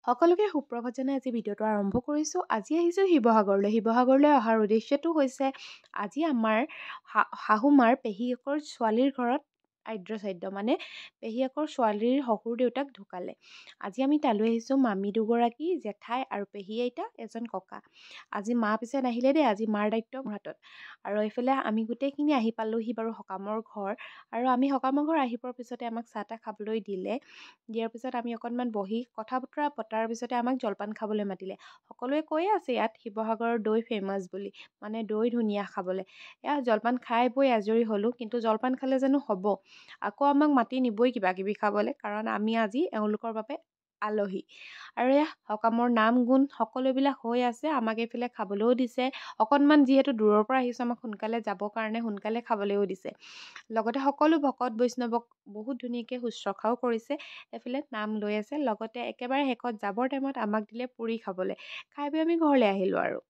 সকলোকে সুপ্ৰভাত জনাই আজি ভিডিঅ'টো আৰম্ভ কৰিছোঁ। আজি আহিছোঁ শিৱসাগৰলৈ। শিৱসাগৰলৈ অহাৰ উদ্দেশ্যটো হৈছে আজি আমাৰ শাহুমাৰ পেহীয়েকৰ ছোৱালীৰ ঘৰত আদ্যশ্ৰাদ্ধ, মানে পেহীয়েকৰ ছোৱালীৰ শহুৰ দেউতাক ঢুকালে। আজি আমি তালৈ আহিছোঁ, মামী দুগৰাকী, জেঠাই আৰু পেহী আইতা, এজন ককা। আজি মা পিছে নাহিলে দেই, আজি মাৰ দায়িত্ব মোৰ হাতত। আৰু এইফালে আমি গোটেইখিনি আহি পালোহি বাৰু সকামৰ ঘৰ। আৰু আমি সকামৰ ঘৰ আহি পোৱাৰ পিছতে আমাক চাহ তাহ খাবলৈ দিলে। দিয়াৰ পিছত আমি অকণমান বহি কথা বতৰা পতাৰ পিছতে আমাক জলপান খাবলৈ মাতিলে। সকলোৱে কৈয়ে আছে ইয়াত শিৱসাগৰৰ দৈ ফেমাছ বুলি, মানে দৈ ধুনীয়া খাবলৈ। এয়া জলপান খাই বৈ আজৰি হ'লোঁ, কিন্তু জলপান খালে জানো হ'ব, আকৌ আমাক মাতি নিবই কিবা কিবি খাবলৈ, কাৰণ আমি আজি এওঁলোকৰ বাবে আলহী। আৰু এয়া সকামৰ নাম গুণ সকলোবিলাক হৈ আছে, আমাক এইফালে খাবলৈও দিছে। অকণমান যিহেতু দূৰৰ পৰা আহিছোঁ, আমাক সোনকালে যাবৰ কাৰণে সোনকালে খাবলৈও দিছে। লগতে সকলো ভকত বৈষ্ণৱক বহুত ধুনীয়াকৈ শুশ্ৰূষাও কৰিছে। এইফালে নাম লৈ আছে, লগতে একেবাৰে শেষত যাবৰ টাইমত আমাক দিলে পুৰি খাবলৈ। খাই বৈ আমি ঘৰলৈ আহিলোঁ আৰু।